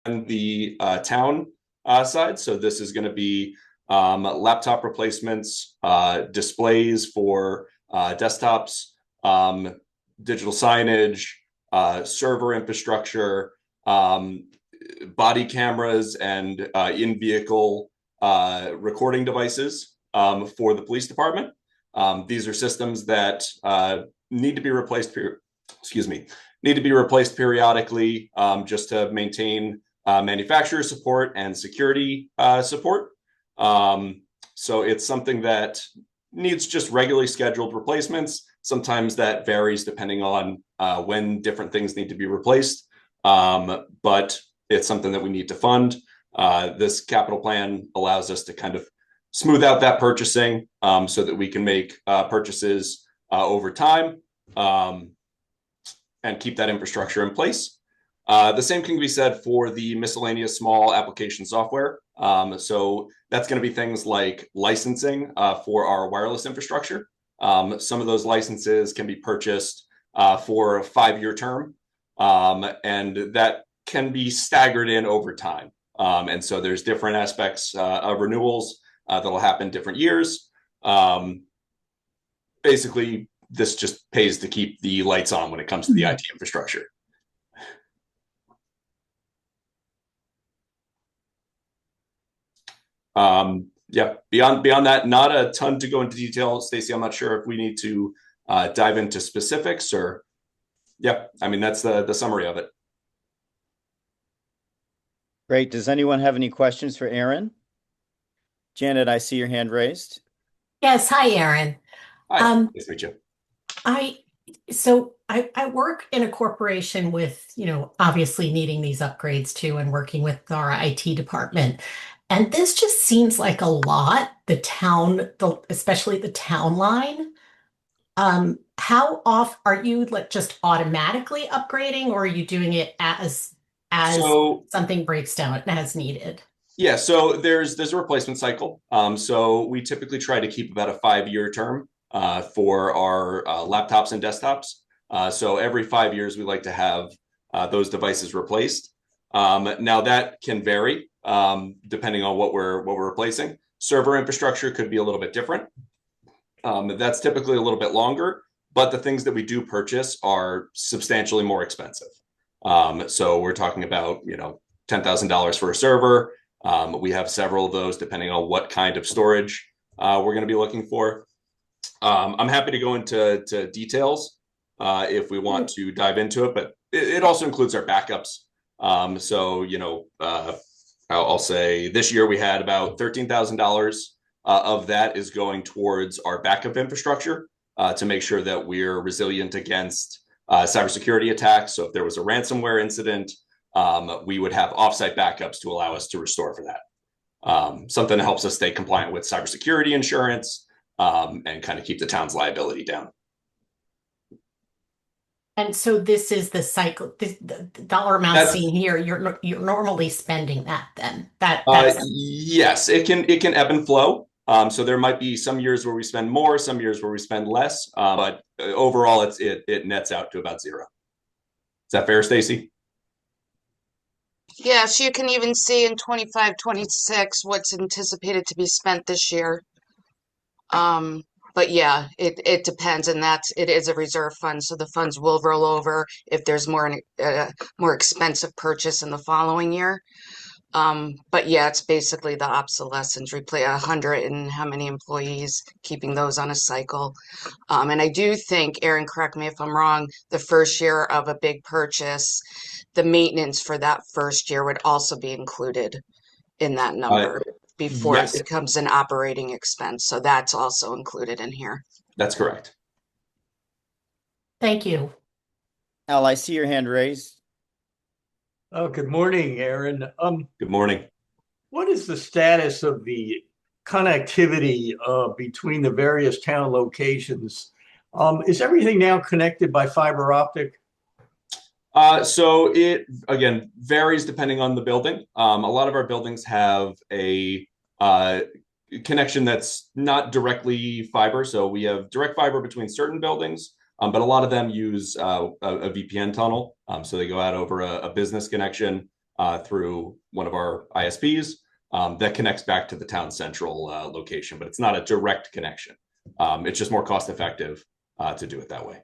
the town side. So this is going to be laptop replacements, displays for desktops, digital signage, server infrastructure, body cameras, and in-vehicle recording devices for the police department. These are systems that need to be replaced. Need to be replaced periodically just to maintain manufacturer support and security support. So it's something that needs just regularly scheduled replacements. Sometimes that varies depending on when different things need to be replaced. But it's something that we need to fund. This capital plan allows us to kind of smooth out that purchasing so that we can make purchases over time and keep that infrastructure in place. The same can be said for the miscellaneous small application software. So that's going to be things like licensing for our wireless infrastructure. Some of those licenses can be purchased for a 5-year term, and that can be staggered in over time. And so there's different aspects of renewals that'll happen different years. Basically, this just pays to keep the lights on when it comes to the IT infrastructure. Yeah, beyond that, not a ton to go into detail. Stacy, I'm not sure if we need to dive into specifics or, yeah, I mean, that's the summary of it. Great. Does anyone have any questions for Aaron? Janet, I see your hand raised. Yes. Hi, Aaron. Hi, nice to meet you. I work in a corporation with, obviously needing these upgrades too, and working with our IT department. And this just seems like a lot, especially the town line. How off are you just automatically upgrading, or are you doing it as something breaks down as needed? Yeah, so there's a replacement cycle. So we typically try to keep about a 5-year term for our laptops and desktops. So every 5 years, we like to have those devices replaced. Now that can vary depending on what we're replacing. Server infrastructure could be a little bit different. That's typically a little bit longer, but the things that we do purchase are substantially more expensive. So we're talking about $10,000 for a server. We have several of those depending on what kind of storage we're going to be looking for. I'm happy to go into details if we want to dive into it, but it also includes our backups. I'll say this year we had about $13,000 of that is going towards our backup infrastructure to make sure that we're resilient against cybersecurity attacks. So if there was a ransomware incident, we would have offsite backups to allow us to restore for that. Something that helps us stay compliant with cybersecurity insurance and kind of keep the town's liability down. And so this is the cycle, the dollar amount seen here, you're normally spending that then. Yes, it can ebb and flow. So there might be some years where we spend more, some years where we spend less, but overall it nets out to about zero. Is that fair, Stacy? Yes, you can even see in 25-26 what's anticipated to be spent this year. But yeah, it depends, and it is a reserve fund, so the funds will roll over if there's more expensive purchase in the following year. But yeah, it's basically the obsolescence, replace 100 and how many employees, keeping those on a cycle. And I do think, Aaron, correct me if I'm wrong, the first year of a big purchase, the maintenance for that first year would also be included in that number before yes. It becomes an operating expense. So that's also included in here. That's correct. Thank you. Al, I see your hand raised. Oh, good morning, Aaron. Good morning. What is the status of the connectivity between the various town locations? Is everything now connected by fiber optic? So it, again, varies depending on the building. A lot of our buildings have a connection that's not directly fiber. So we have direct fiber between certain buildings, but a lot of them use a VPN tunnel. So they go out over a business connection. through one of our ISPs that connects back to the town central location, but it's not a direct connection. It's just more cost effective to do it that way.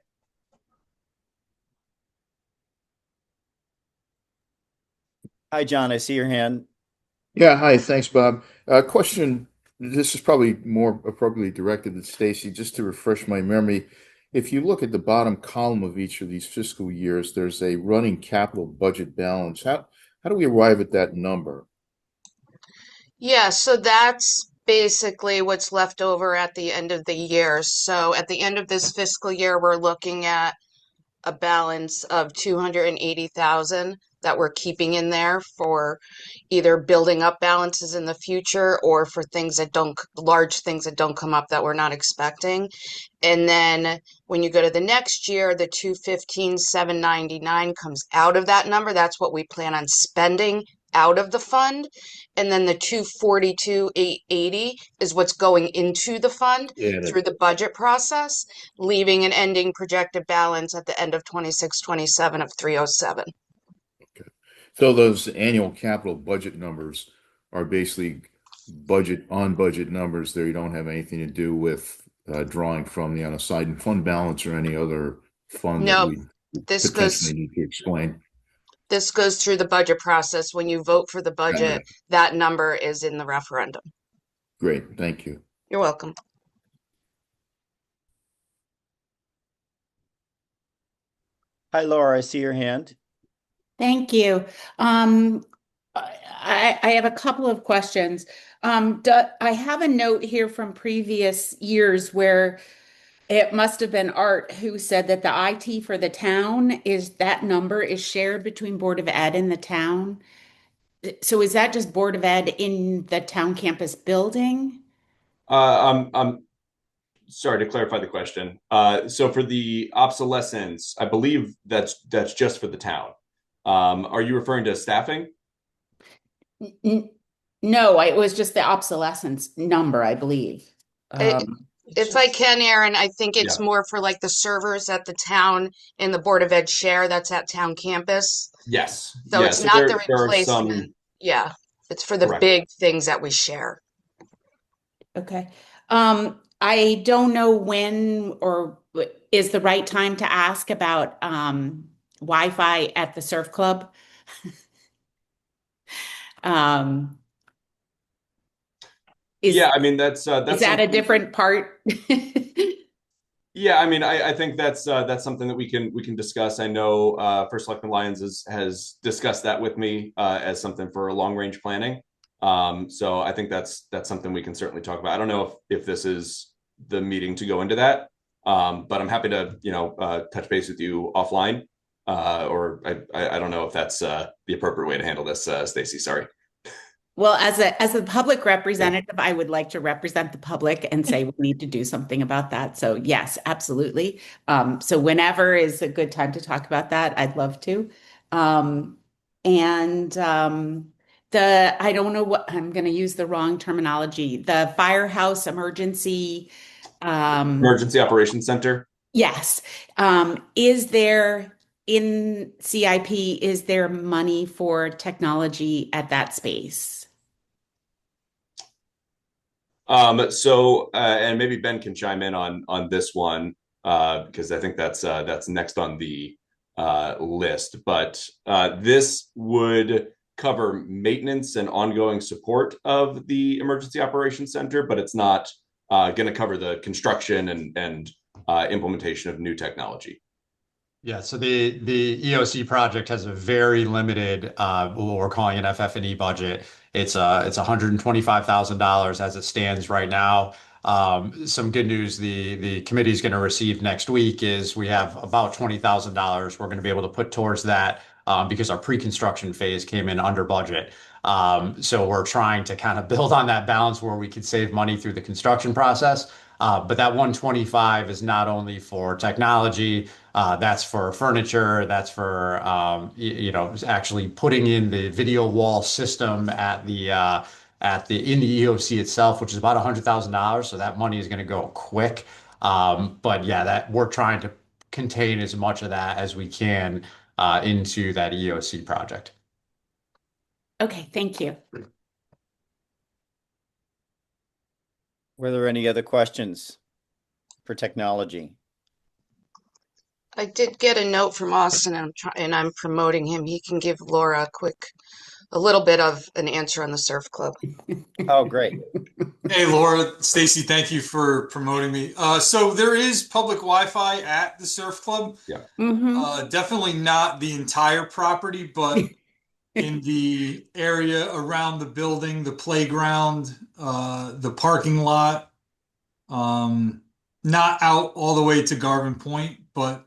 Hi, John, I see your hand. Yeah, hi. Thanks, Bob. Question, this is probably more appropriately directed at Stacy, just to refresh my memory. If you look at the bottom column of each of these fiscal years, there's a running capital budget balance. How do we arrive at that number? Yeah, so that's basically what's left over at the end of the year. So at the end of this fiscal year, we're looking at a balance of 280,000 that we're keeping in there for either building up balances in the future or for things that don't, large things that don't come up that we're not expecting. And then when you go to the next year, the 215,799 comes out of that number. That's what we plan on spending out of the fund. And then the 242,880 is what's going into the fund Yeah. through the budget process, leaving an ending projected balance at the end of 26-27 of 307. Okay. So those annual capital budget numbers are basically budget on budget numbers there. You don't have anything to do with drawing from the unassigned fund balance or any other fund that No, we this potentially goes need to explain. this goes through the budget process. When you vote for the Got budget, it. that number is in the referendum. Great. Thank you. You're welcome. Hi, Laura, I see your hand. Thank you. I have a couple of questions. I have a note here from previous years where it must have been Art who said that the IT for the town is that number is shared between Board of Ed and the town. So is that just Board of Ed in the town campus building? I'm sorry to clarify the question. So for the obsolescence, I believe that's just for the town. Are you referring to staffing? No, it was just the obsolescence number, I believe. If I can, Aaron, I think it's Yeah. more for like the servers at the town and the Board of Ed share that's at town campus. Yes. So Yeah. it's So not the there are replacement. some. Yeah, it's for the Correct. big things that we share. Okay. I don't know when or is the right time to ask about Wi-Fi at the surf club. Um, Yeah, I mean that's is that a something. different part? Yeah, I mean I think that's something that we can discuss. I know First Selectman Lyons has discussed that with me as something for long range planning. So I think that's something we can certainly talk about. I don't know if this is the meeting to go into that, but I'm happy to touch base with you offline. Or I don't know if that's the appropriate way to handle this, Stacy. Sorry. Well, as a public representative, I would like to represent the public and say we need to do something about that. So yes, absolutely. So whenever is a good time to talk about that, I'd love to. And I don't know what I'm going to use the wrong terminology. The firehouse emergency. Emergency Operations Center. Yes. Is there in CIP, is there money for technology at that space? And maybe Ben can chime in on this one because I think that's next on the list. But this would cover maintenance and ongoing support of the Emergency Operations Center, but it's not going to cover the construction and implementation of new technology. Yeah, so the EOC project has a very limited what we're calling an FF&E budget. It's $125,000 as it stands right now. Some good news the committee is going to receive next week is we have about $20,000 we're going to be able to put towards that because our pre-construction phase came in under budget. So we're trying to kind of build on that balance where we could save money through the construction process. But that 125 is not only for technology, that's for furniture, that's for actually putting in the video wall system at the in the EOC itself, which is about $100,000. So that money is going to go quick. But yeah, that we're trying to contain as much of that as we can into that EOC project. Okay, thank you. Were there any other questions for technology? I did get a note from Austin, and I'm promoting him. He can give Laura a little bit of an answer on the surf club. Oh, great. Hey, Laura, Stacy, thank you for promoting me. So there is public Wi-Fi at the surf club. Yeah. Definitely not the entire property, but in the area around the building, the playground, the parking lot. Not out all the way to Garvin Point, but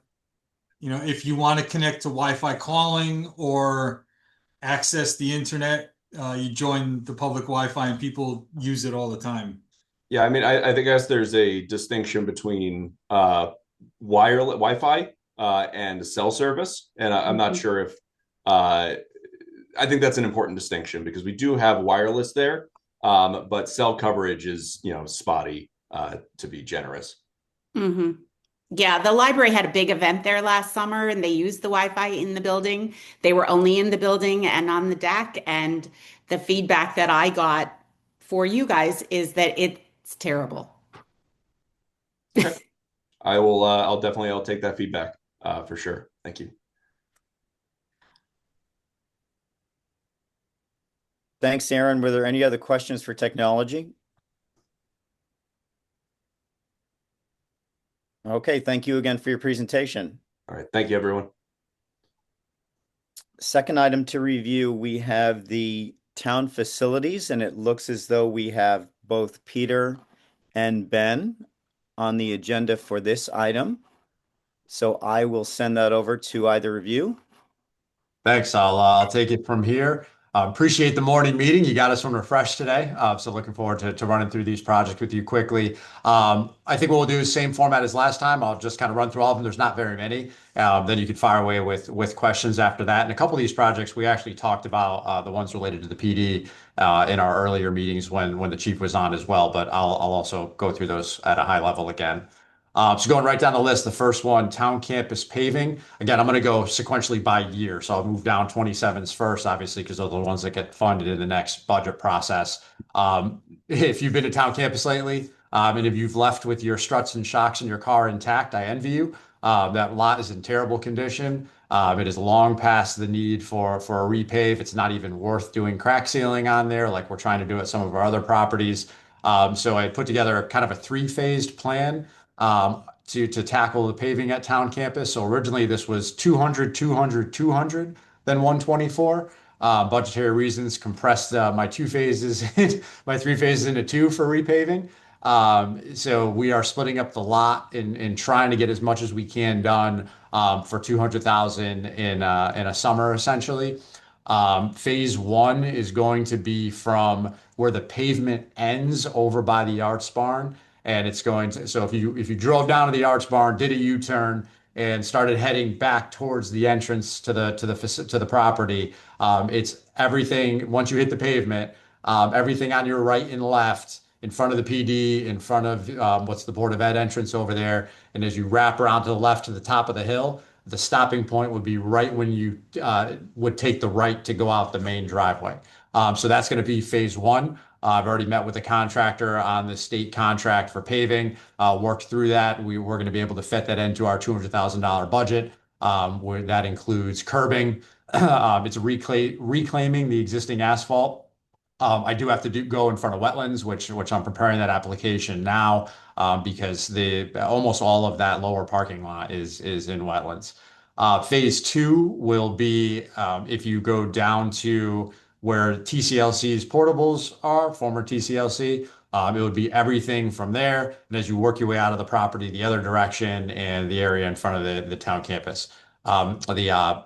if you want to connect to Wi-Fi calling or access the internet, you join the public Wi-Fi and people use it all the time. Yeah, I mean, I think as there's a distinction between wireless Wi-Fi and cell service, and I'm not sure if I think that's an important distinction because we do have wireless there, but cell coverage is spotty to be generous. Yeah, the library had a big event there last summer and they used the Wi-Fi in the building. They were only in the building and on the deck. And the feedback that I got for you guys is that it's terrible. Okay. I'll take that feedback for sure. Thank you. Thanks, Aaron. Were there any other questions for technology? Okay, thank you again for your presentation. All right, thank you, everyone. Second item to review, we have the town facilities, and it looks as though we have both Peter and Ben on the agenda for this item. So I will send that over to either of you. Thanks. I'll take it from here. Appreciate the morning meeting. You got us from refreshed today. So looking forward to running through these projects with you quickly. I think what we'll do is same format as last time. I'll just kind of run through all of them. There's not very many. Then you can fire away with questions after that. And a couple of these projects, we actually talked about the ones related to the PD in our earlier meetings when the chief was on as well. But I'll also go through those at a high level again. So going right down the list, the first one, town campus paving. Again, I'm going to go sequentially by year. So I'll move down 27s first, obviously, because those are the ones that get funded in the next budget process. If you've been to town campus lately, and if you've left with your struts and shocks in your car intact, I envy you. That lot is in terrible condition. It is long past the need for a repave. It's not even worth doing crack sealing on there like we're trying to do at some of our other properties. So I put together kind of a three-phased plan to tackle the paving at town campus. So originally this was 200, 200, 200, then 124. Budgetary reasons compressed my three phases into two for repaving. So we are splitting up the lot and trying to get as much as we can done for 200,000 in a summer essentially. Phase one is going to be from where the pavement ends over by the Arts Barn. And it's going to, so if you drove down to the Arts Barn, did a U-turn and started heading back towards the entrance to the property, it's everything, once you hit the pavement, everything on your right and left, in front of the PD, in front of what's the Board of Ed entrance over there. And as you wrap around to the left to the top of the hill, the stopping point would be right when you would take the right to go out the main driveway. So that's going to be phase one. I've already met with the contractor on the state contract for paving, worked through that. We're going to be able to fit that into our $200,000 budget, where that includes curbing. It's reclaiming the existing asphalt. I do have to go in front of wetlands, which I'm preparing that application now because almost all of that lower parking lot is in wetlands. Phase two will be if you go down to where TCLC's portables are, former TCLC, it would be everything from there. And as you work your way out of the property, the other direction and the area in front of the town campus, the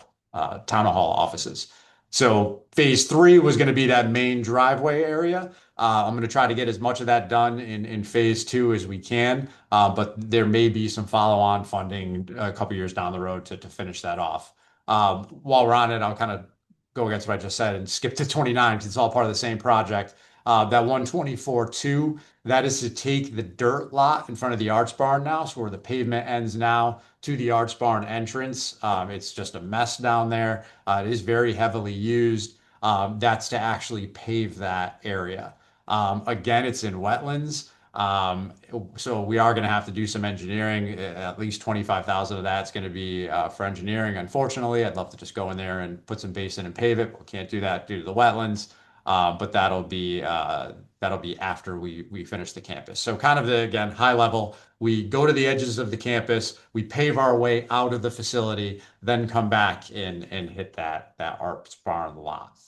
town hall offices. So phase three was going to be that main driveway area. I'm going to try to get as much of that done in phase two as we can, but there may be some follow-on funding a couple years down the road to finish that off. While we're on it, I'll kind of go against what I just said and skip to 29 because it's all part of the same project. That 124-2, that is to take the dirt lot in front of the Arts Barn now, so where the pavement ends now to the Arts Barn entrance. It's just a mess down there. It is very heavily used. That's to actually pave that area. Again, it's in wetlands. So we are going to have to do some engineering. At least 25,000 of that's going to be for engineering. Unfortunately, I'd love to just go in there and put some basin and pave it, but we can't do that due to the wetlands. But that'll be after we finish the campus. So kind of the, again, high level, we go to the edges of the campus, we pave our way out of the facility, then come back and hit that ARPS barn lot.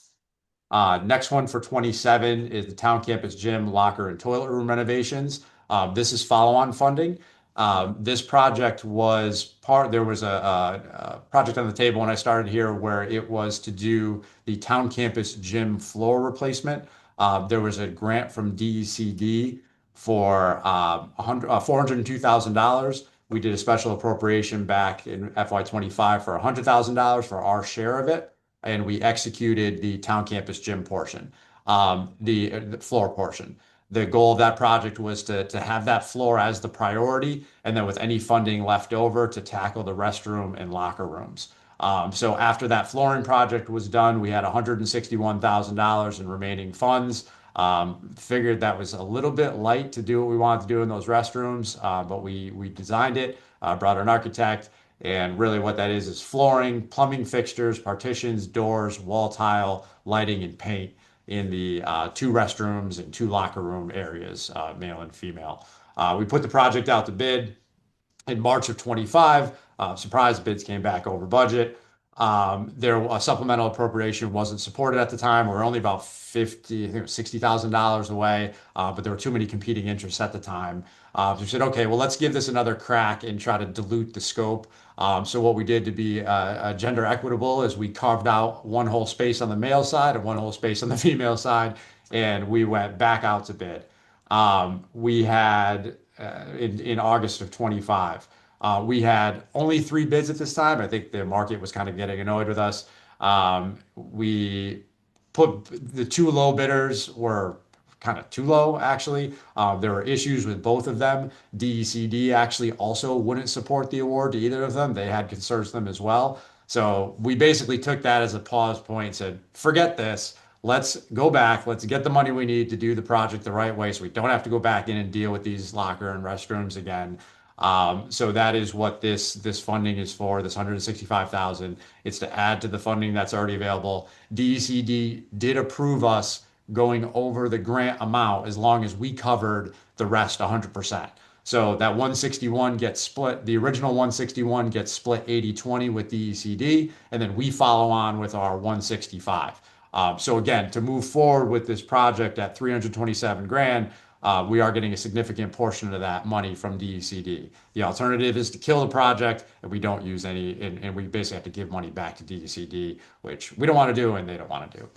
Next one for 27 is the town campus gym, locker, and toilet room renovations. This is follow-on funding. This project was there was a project on the table when I started here where it was to do the town campus gym floor replacement. There was a grant from DECD for $402,000. We did a special appropriation back in FY25 for $100,000 for our share of it, and we executed the town campus gym portion, the floor portion. The goal of that project was to have that floor as the priority, and then with any funding left over to tackle the restroom and locker rooms. So after that flooring project was done, we had $161,000 in remaining funds. Figured that was a little bit light to do what we wanted to do in those restrooms, but we designed it, brought an architect, and really what that is flooring, plumbing fixtures, partitions, doors, wall tile, lighting, and paint in the 2 restrooms and 2 locker room areas, male and female. We put the project out to bid in March of 25. Surprise, bids came back over budget. A supplemental appropriation wasn't supported at the time. We were only about $60,000 away, but there were too many competing interests at the time. So we said, okay, well, let's give this another crack and try to dilute the scope. So what we did to be gender equitable is we carved out one whole space on the male side and one whole space on the female side, and we went back out to bid. We had in August of 25. We had only 3 bids at this time. I think the market was kind of getting annoyed with us. We put the 2 low bidders were kind of too low, actually. There were issues with both of them. DECD actually also wouldn't support the award to either of them. They had concerns with them as well. So we basically took that as a pause point and said, forget this. Let's go back. Let's get the money we need to do the project the right way so we don't have to go back in and deal with these locker and restrooms again. So that is what this funding is for, this $165,000. It's to add to the funding that's already available. DECD did approve us going over the grant amount as long as we covered the rest 100%. So that 161 gets split, the original 161 gets split 80-20 with DECD, and then we follow on with our 165. So again, to move forward with this project at 327 grand, we are getting a significant portion of that money from DECD. The alternative is to kill the project, and we don't use any, and we basically have to give money back to DECD, which we don't want to do and they don't want to do.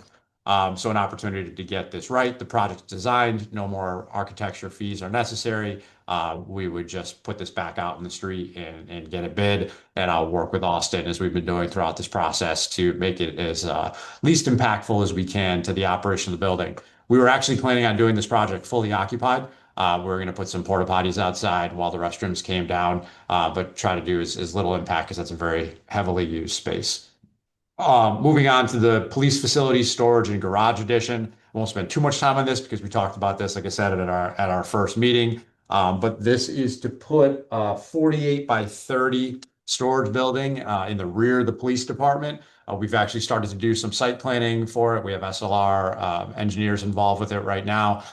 So an opportunity to get this right. The project's designed, no more architecture fees are necessary. We would just put this back out in the street and get a bid, and I'll work with Austin as we've been doing throughout this process to make it as least impactful as we can to the operation of the building. We were actually planning on doing this project fully occupied. We're going to put some porta potties outside while the restrooms came down, but try to do as little impact because that's a very heavily used space. Moving on to the police facilities, storage, and garage addition. I won't spend too much time on this because we talked about this, like I said, at our first meeting. But this is to put a 48 by 30 storage building in the rear of the police department. We've actually started to do some site planning for it. We have SLR engineers involved with it right now.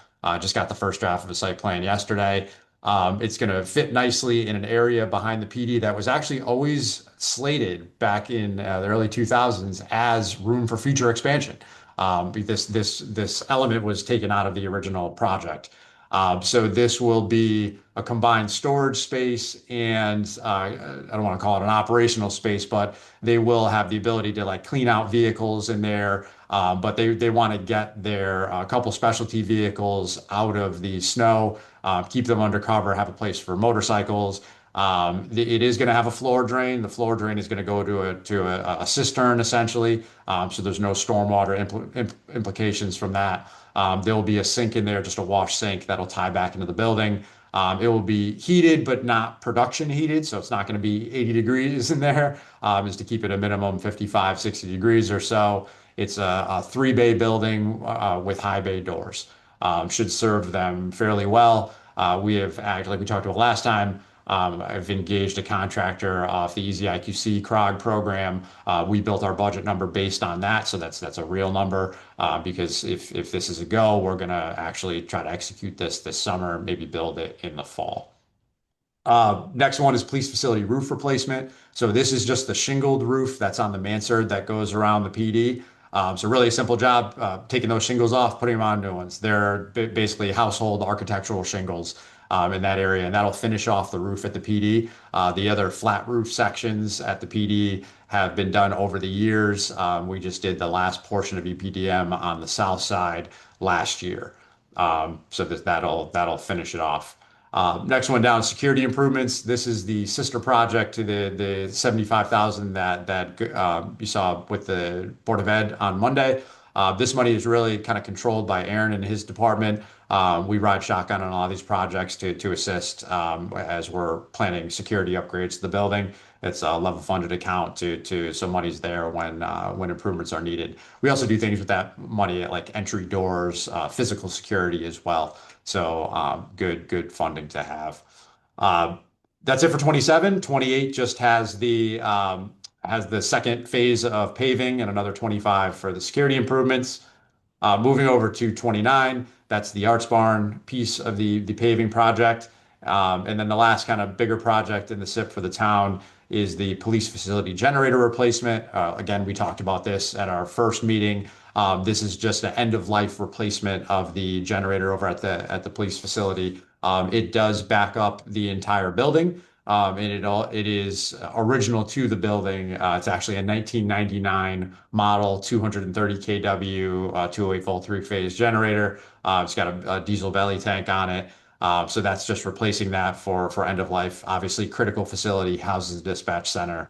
Just got the first draft of a site plan yesterday. It's going to fit nicely in an area behind the PD that was actually always slated back in the early 2000s as room for future expansion. This element was taken out of the original project. So this will be a combined storage space and I don't want to call it an operational space, but they will have the ability to like clean out vehicles in there. But they want to get their couple specialty vehicles out of the snow, keep them undercover, have a place for motorcycles. It is going to have a floor drain. The floor drain is going to go to a cistern essentially. So there's no stormwater implications from that. There will be a sink in there, just a wash sink that'll tie back into the building. It will be heated, but not production heated. So it's not going to be 80 degrees in there, is to keep it a minimum 55, 60 degrees or so. It's a 3-bay building with high bay doors. Should serve them fairly well. We have actually, like we talked about last time, I've engaged a contractor off the Easy IQC CROG program. We built our budget number based on that, so that's a real number. Because if this is a go, we're gonna actually try to execute this summer, maybe build it in the fall. Next one is police facility roof replacement. So this is just the shingled roof that's on the mansard that goes around the PD. So really a simple job, taking those shingles off, putting them on new ones. They're basically household architectural shingles in that area, and that'll finish off the roof at the PD. The other flat roof sections at the PD have been done over the years. We just did the last portion of EPDM on the south side last year. So that'll finish it off. Next one down, security improvements. This is the sister project to the 75,000 that you saw with the Board of Ed on Monday. This money is really kind of controlled by Aaron and his department. We ride shotgun on a lot of these projects to assist as we're planning security upgrades to the building. It's a level funded account so money's there when improvements are needed. We also do things with that money like entry doors, physical security as well. So good funding to have. That's it for 27. 28 just has the second phase of paving and another 25 for the security improvements. Moving over to 29, that's the Arts Barn piece of the paving project. And then the last kind of bigger project in the SIP for the town is the police facility generator replacement. Again, we talked about this at our first meeting. This is just an end of life replacement of the generator over at the police facility. It does back up the entire building. And it is original to the building. It's actually a 1999 model 230 kW 208 volt 3-phase generator. It's got a diesel belly tank on it. So that's just replacing that for end of life. Obviously, critical facility houses the dispatch center.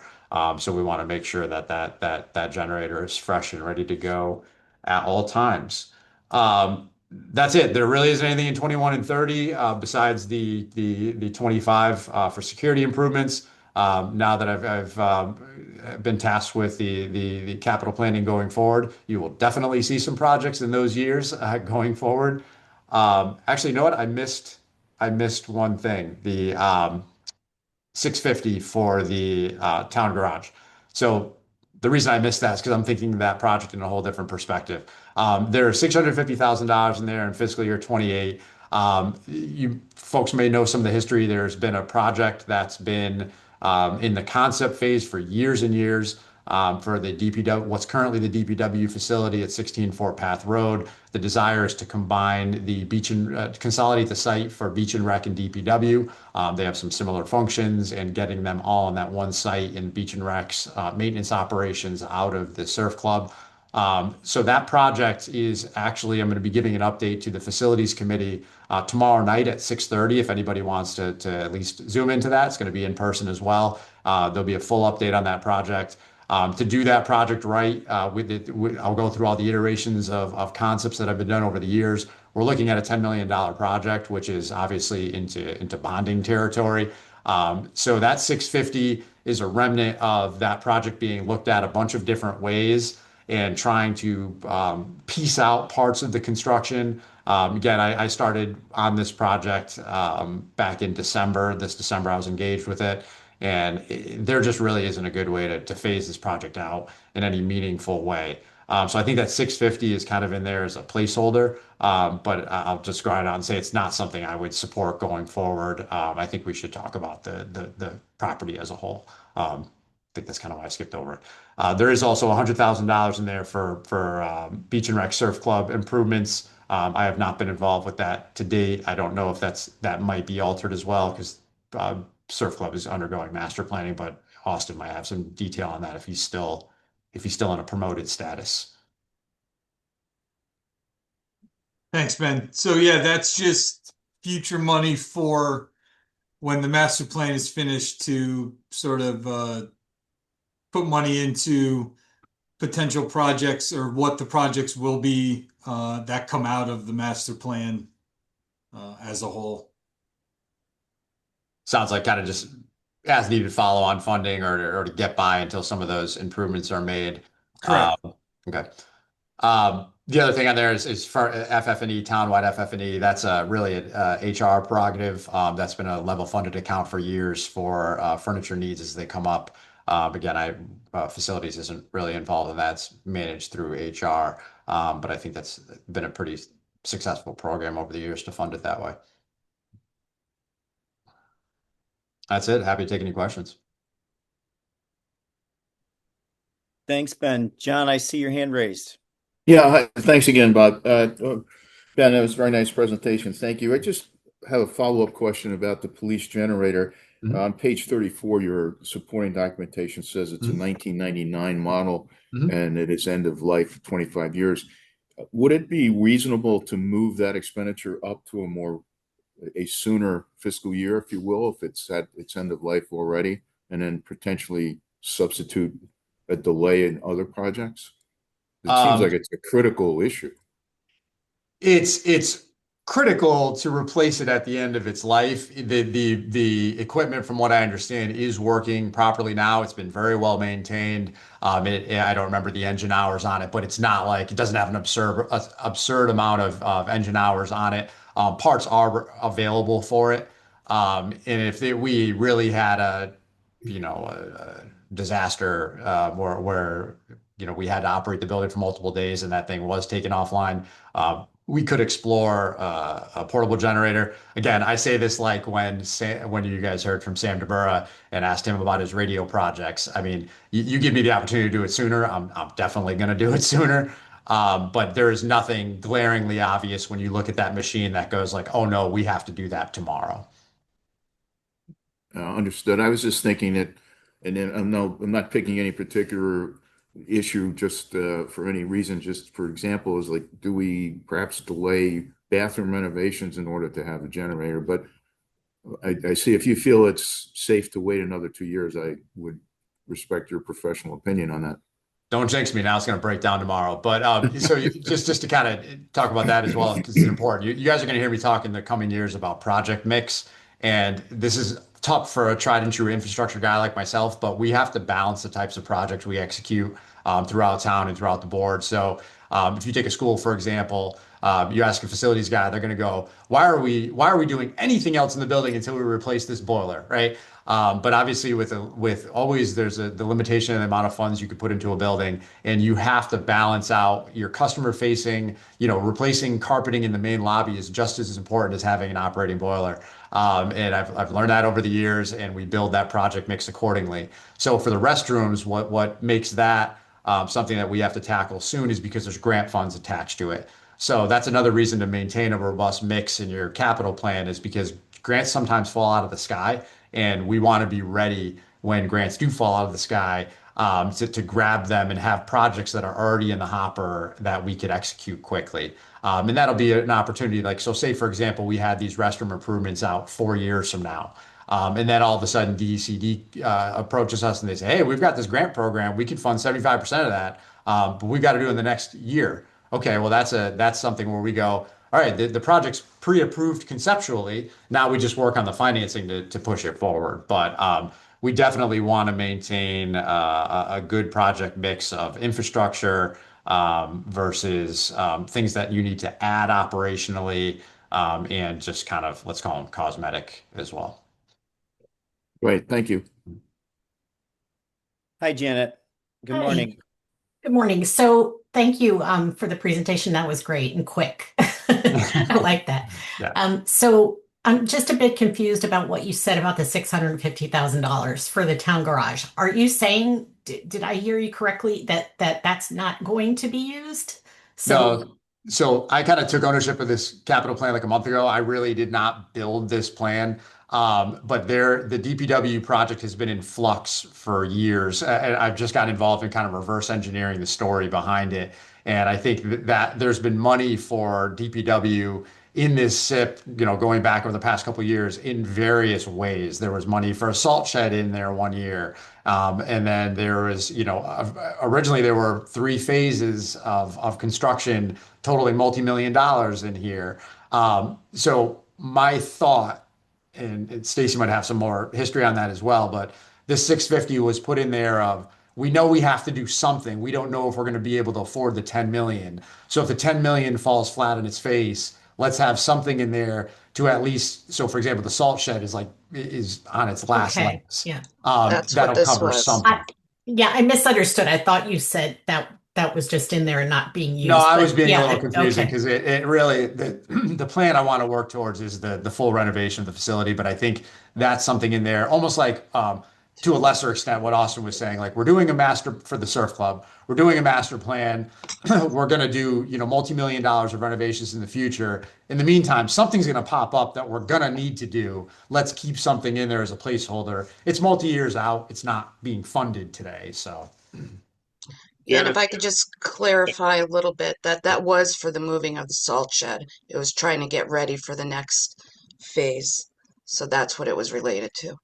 So we want to make sure that generator is fresh and ready to go at all times. That's it. There really isn't anything in 21 and 30 besides the 25 for security improvements. Now that I've been tasked with the capital planning going forward, you will definitely see some projects in those years going forward. Actually, you know what? I missed one thing. The 650 for the town garage. So the reason I missed that is because I'm thinking of that project in a whole different perspective. There are $650,000 in there in fiscal year 28. You folks may know some of the history. There's been a project that's been in the concept phase for years and years for the DPW, what's currently the DPW facility at 16 Fort Path Road. The desire is to combine the beach and consolidate the site for beach and rec and DPW. They have some similar functions, and getting them all on that one site in beach and rec's maintenance operations out of the surf club. So that project is actually, I'm going to be giving an update to the facilities committee tomorrow night at 6:30. If anybody wants to at least zoom into that, it's going to be in person as well. There'll be a full update on that project. To do that project right, I'll go through all the iterations of concepts that have been done over the years. We're looking at a $10 million project, which is obviously into bonding territory. So that 650 is a remnant of that project being looked at a bunch of different ways and trying to piece out parts of the construction. Again, I started on this project back in December. This December, I was engaged with it. And there just really isn't a good way to phase this project out in any meaningful way. So I think that 650 is kind of in there as a placeholder, but I'll just go out and say it's not something I would support going forward. I think we should talk about the property as a whole. I think that's kind of why I skipped over it. There is also $100,000 in there for Beach and Rec Surf Club improvements. I have not been involved with that to date. I don't know if that might be altered as well because Surf Club is undergoing master planning, but Austin might have some detail on that if he's still in a promoted status. Thanks, Ben. So yeah, that's just future money for when the master plan is finished to sort of put money into potential projects or what the projects will be that come out of the master plan as a whole. Sounds like kind of just as needed follow on funding or to get by until some of those improvements are made. Correct. Okay. The other thing on there is for FF&E, townwide FF&E. That's really a HR prerogative. That's been a level funded account for years for furniture needs as they come up. Again, facilities isn't really involved in that. It's managed through HR. But I think that's been a pretty successful program over the years to fund it that way. That's it. Happy to take any questions. Thanks, Ben. John, I see your hand raised. Yeah, hi. Thanks again, Bob. Ben, that was a very nice presentation. Thank you. I just have a follow-up question about the police generator. Mhm. On page 34, your supporting documentation says it's a 1999 model Mhm. and it is end of life 25 years. Would it be reasonable to move that expenditure up to a sooner fiscal year, if you will, if it's at its end of life already, and then potentially substitute a delay in other projects? It seems like it's a critical issue. It's critical to replace it at the end of its life. The equipment, from what I understand, is working properly now. It's been very well maintained. I don't remember the engine hours on it, but it's not like it doesn't have an absurd amount of engine hours on it. Parts are available for it. And if we really had a disaster where we had to operate the building for multiple days and that thing was taken offline, we could explore a portable generator. Again, I say this like when you guys heard from Sam DeBura and asked him about his radio projects. I mean, you give me the opportunity to do it sooner, I'm definitely going to do it sooner. But there is nothing glaringly obvious when you look at that machine that goes like, oh no, we have to do that tomorrow. Understood. I was just thinking that, and then I'm not picking any particular issue just for any reason. Just for example, is like, do we perhaps delay bathroom renovations in order to have a generator? But I see if you feel it's safe to wait another 2 years, I would respect your professional opinion on that. Don't jinx me now. It's going to break down tomorrow. But just to kind of talk about that as well, because it's important. You guys are going to hear me talk in the coming years about project mix. And this is tough for a tried and true infrastructure guy like myself, but we have to balance the types of projects we execute throughout town and throughout the board. So if you take a school, for example, you ask a facilities guy, they're going to go, why are we doing anything else in the building until we replace this boiler, right? But obviously, with always there's the limitation in the amount of funds you could put into a building, and you have to balance out your customer facing. Replacing carpeting in the main lobby is just as important as having an operating boiler. And I've learned that over the years, and we build that project mix accordingly. So for the restrooms, what makes that something that we have to tackle soon is because there's grant funds attached to it. So that's another reason to maintain a robust mix in your capital plan, is because grants sometimes fall out of the sky, and we want to be ready when grants do fall out of the sky, to grab them and have projects that are already in the hopper that we could execute quickly. And that'll be an opportunity. Like, so say, for example, we had these restroom improvements out 4 years from now. And then all of a sudden DECD approaches us and they say, hey, we've got this grant program. We can fund 75% of that, but we've got to do it in the next year. Okay, well, that's something where we go, all right, the project's pre-approved conceptually. Now we just work on the financing to push it forward. But we definitely want to maintain a good project mix of infrastructure versus things that you need to add operationally, and just kind of, let's call them cosmetic as well. Right. Thank you. Hi, Janet. Good Hi. morning. Good morning. So thank you for the presentation. That was great and quick. I like that. Yeah. So I'm just a bit confused about what you said about the $650,000 for the town garage. Are you saying, did I hear you correctly, that that's not going to be used? No. So I kind of took ownership of this capital plan like a month ago. I really did not build this plan. But the DPW project has been in flux for years. And I've just gotten involved in kind of reverse engineering the story behind it. And I think that there's been money for DPW in this SIP, going back over the past couple of years in various ways. There was money for a salt shed in there one year. And then there was, originally there were 3 phases of construction totaling multi-million dollars in here. So my thought, and Stacy might have some more history on that as well, but this 650 was put in there of, we know we have to do something. We don't know if we're going to be able to afford the 10 million. So if the 10 million falls flat in its face, let's have something in there to at least, so for example, the salt shed is on its last Okay, legs. yeah. That's what That'll this cover was. something. Yeah, I misunderstood. I thought you said that was just in there and not being No, used, I was but being a yeah, little confusing okay. because it really the plan I want to work towards is the full renovation of the facility, but I think that's something in there, almost like to a lesser extent what Austin was saying. Like we're doing a master for the surf club, we're doing a master plan, we're going to do multi-million dollars of renovations in the future. In the meantime, something's going to pop up that we're going to need to do. Let's keep something in there as a placeholder. It's multi-years out. It's not being funded today, so. Yeah, and if I could just clarify a little bit, that was for the moving of the salt shed. It was trying to get ready for the next phase. So that's what it was related to.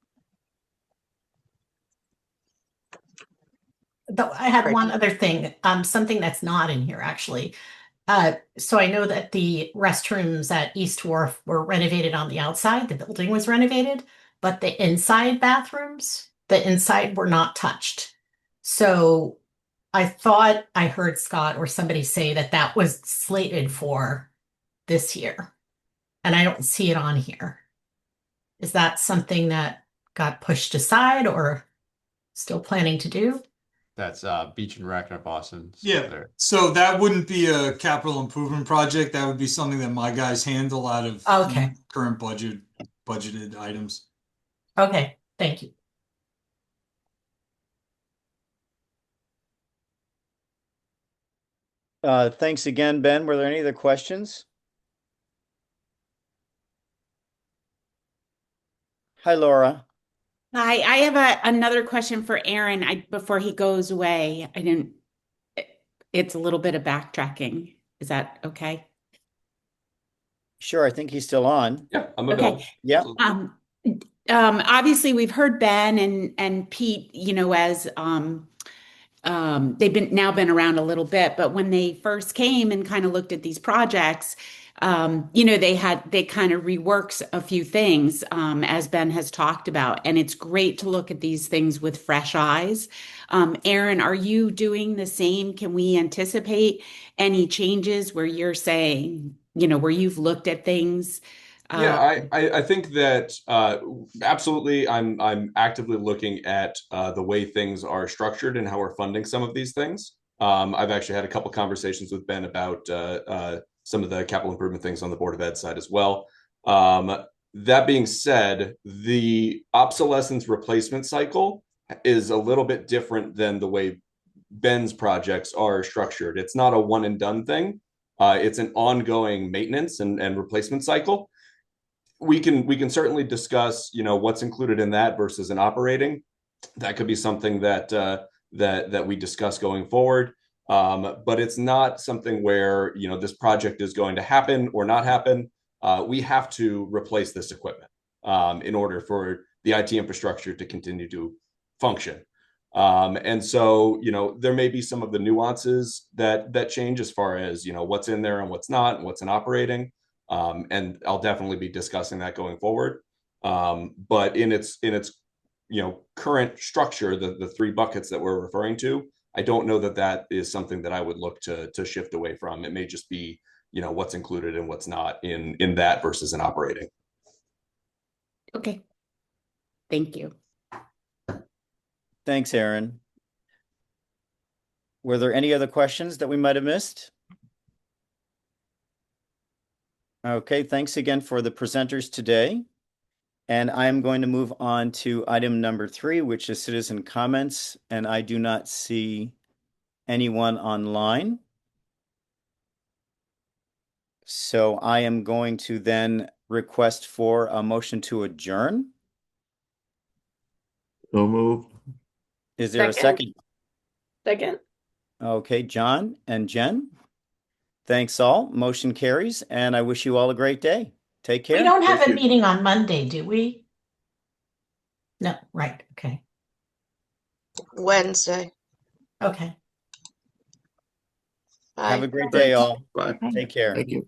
Though I had Right. one other thing, something that's not in here actually. So I know that the restrooms at East Wharf were renovated on the outside, the building was renovated, but the inside bathrooms, the inside were not touched. So I thought I heard Scott or somebody say that that was slated for this year, and I don't see it on here. Is that something that got pushed aside or still planning to do? That's Beach and Rec in Boston. Yeah. There. So that wouldn't be a capital improvement project. That would be something that my guys handle out of Okay. current budgeted items. Okay, thank you. Thanks again, Ben. Were there any other questions? Hi, Laura. Hi, I have another question for Aaron. Before he goes away, it's a little bit of backtracking. Is that okay? Sure, I think he's still on. Yeah, I'm Okay. available. Yeah. Obviously we've heard Ben and Pete, as they've been around a little bit, but when they first came and kind of looked at these projects, they kind of reworked a few things, as Ben has talked about, and it's great to look at these things with fresh eyes. Aaron, are you doing the same? Can we anticipate any changes where you're saying, where you've looked at things? Yeah, I think that absolutely I'm actively looking at the way things are structured and how we're funding some of these things. I've actually had a couple conversations with Ben about some of the capital improvement things on the Board of Ed side as well. That being said, the obsolescence replacement cycle is a little bit different than the way Ben's projects are structured. It's not a one and done thing. It's an ongoing maintenance and replacement cycle. We can certainly discuss, what's included in that versus an operating. That could be something that that we discuss going forward. But it's not something where this project is going to happen or not happen. We have to replace this equipment in order for the IT infrastructure to continue to function. And so, there may be some of the nuances that change as far as what's in there and what's not, and what's in operating. And I'll definitely be discussing that going forward. But in its current structure, the three buckets that we're referring to, I don't know that is something that I would look to shift away from. It may just be what's included and what's not in that versus an operating. Okay. Thank you. Thanks, Aaron. Were there any other questions that we might have missed? Okay, thanks again for the presenters today. And I'm going to move on to item number 3, which is citizen comments, and I do not see anyone online. So I am going to then request for a motion to adjourn. So moved. Is there a second? Second. Okay, John and Jen. Thanks all. Motion carries, and I wish you all a great day. Take care. We don't have Thank a you. meeting on Monday, do we? No, right, okay. Wednesday. Okay. Have Bye. a great day, all. Bye. Take care. Thank you.